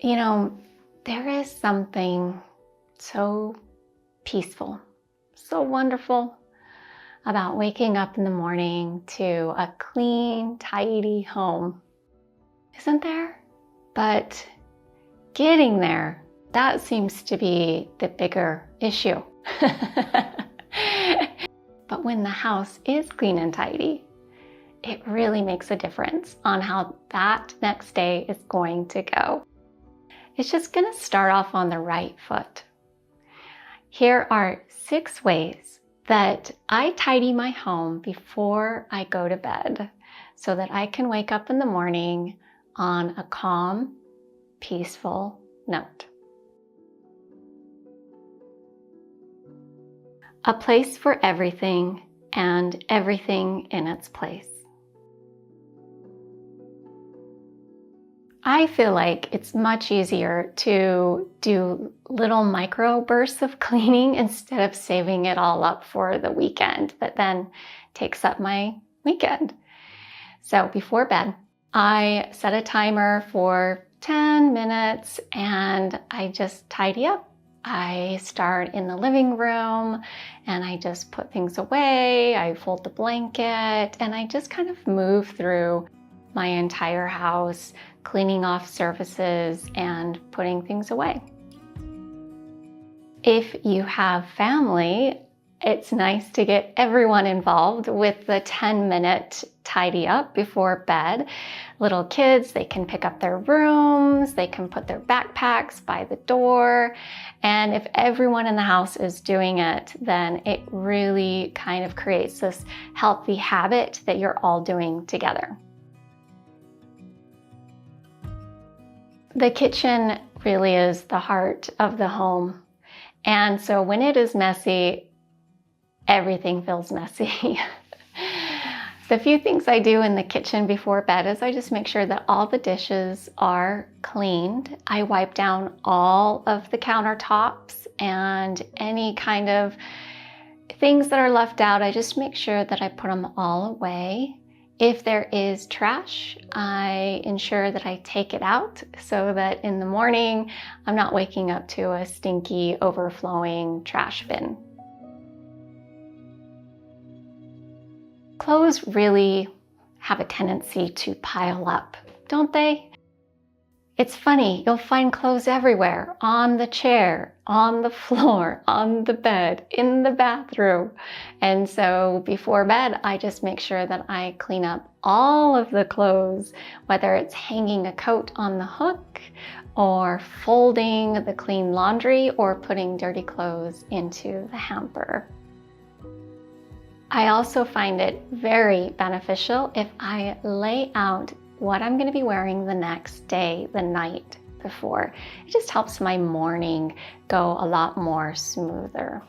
You know, there is something so peaceful, so wonderful about waking up in the morning to a clean, tidy home. Isn't there? But getting there, that seems to be the bigger issue. But when the house is clean and tidy, it really makes a difference on how that next day is going to go. It's just going to start off on the right foot. Here are 6 ways that I tidy my home before I go to bed so that I can wake up in the morning on a calm, peaceful note. A place for everything and everything in its place. I feel like it's much easier to do little micro bursts of cleaning instead of saving it all up for the weekend that then takes up my weekend. So before bed, I set a timer for 10 minutes and I just tidy up. I start in the living room and I just put things away, I fold the blanket, and I just kind of move through my entire house, cleaning off surfaces and putting things away. If you have family, it's nice to get everyone involved with the 10-minute tidy up before bed. Little kids, they can pick up their rooms, they can put their backpacks by the door, and if everyone in the house is doing it, then it really kind of creates this healthy habit that you're all doing together. The kitchen really is the heart of the home. And so when it is messy, everything feels messy. The few things I do in the kitchen before bed is I just make sure that all the dishes are cleaned. I wipe down all of the countertops and any kind of things that are left out. I just make sure that I put them all away. If there is trash, I ensure that I take it out so that in the morning, I'm not waking up to a stinky, overflowing trash bin. Clothes really have a tendency to pile up, don't they? It's funny, you'll find clothes everywhere, on the chair, on the floor, on the bed, in the bathroom. And so before bed, I just make sure that I clean up all of the clothes, whether it's hanging a coat on the hook, or folding the clean laundry, or putting dirty clothes into the hamper. I also find it very beneficial if I lay out what I'm going to be wearing the next day, the night before. It just helps my morning go a lot more smoother.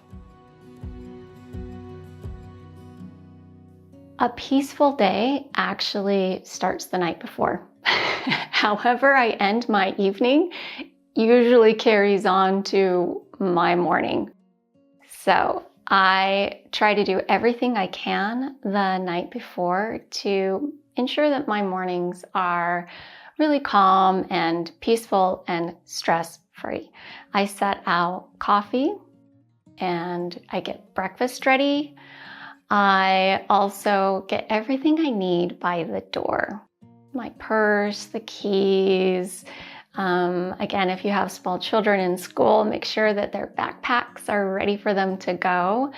A peaceful day actually starts the night before. However I end my evening usually carries on to my morning. So I try to do everything I can the night before to ensure that my mornings are really calm and peaceful and stress-free. I set out coffee and I get breakfast ready. I also get everything I need by the door. My purse, the keys. Again, if you have small children in school, make sure that their backpacks are ready for them to go.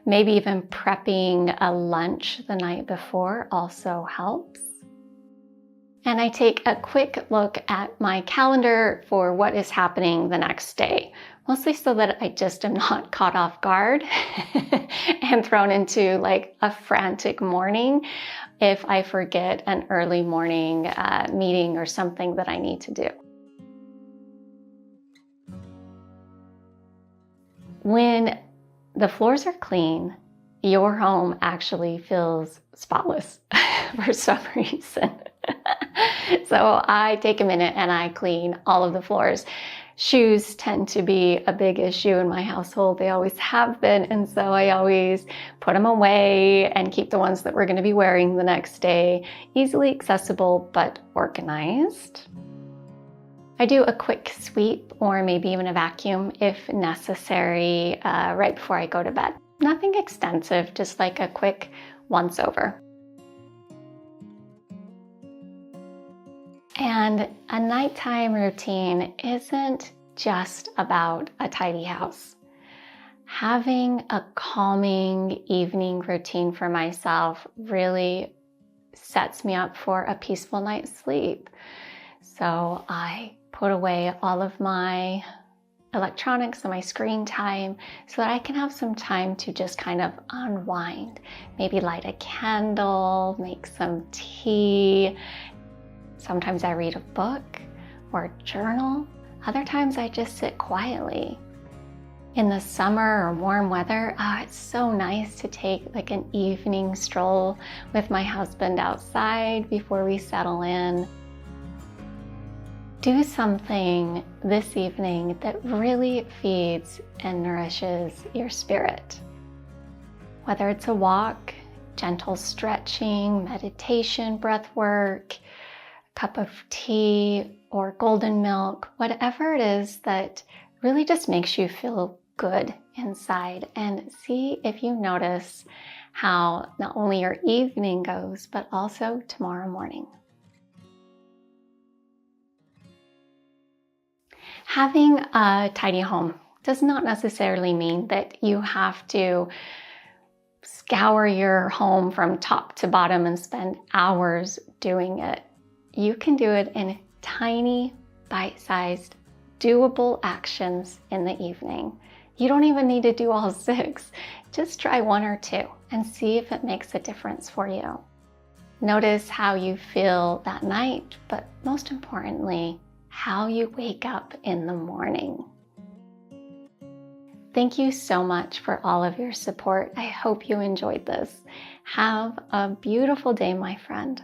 Maybe even prepping a lunch the night before also helps. And I take a quick look at my calendar for what is happening the next day, mostly so that I just am not caught off guard and thrown into like a frantic morning if I forget an early morning meeting or something that I need to do. When the floors are clean, your home actually feels spotless for some reason. So I take a minute and I clean all of the floors. Shoes tend to be a big issue in my household. They always have been, and so I always put them away and keep the ones that we're going to be wearing the next day easily accessible but organized. I do a quick sweep or maybe even a vacuum if necessary right before I go to bed. Nothing extensive, just like a quick once over. And a nighttime routine isn't just about a tidy house. Having a calming evening routine for myself really sets me up for a peaceful night's sleep. So I put away all of my electronics and my screen time so that I can have some time to just kind of unwind. Maybe light a candle, make some tea. Sometimes I read a book or journal. Other times I just sit quietly. In the summer or warm weather, it's so nice to take like an evening stroll with my husband outside before we settle in. Do something this evening that really feeds and nourishes your spirit. Whether it's a walk, gentle stretching, meditation, breath work, a cup of tea, or golden milk, whatever it is that really just makes you feel good inside, and see if you notice how not only your evening goes, but also tomorrow morning. Having a tidy home does not necessarily mean that you have to scour your home from top to bottom and spend hours doing it. You can do it in tiny, bite-sized, doable actions in the evening. You don't even need to do all 6. Just try 1 or 2 and see if it makes a difference for you. Notice how you feel that night, but most importantly, how you wake up in the morning. Thank you so much for all of your support. I hope you enjoyed this. Have a beautiful day, my friend.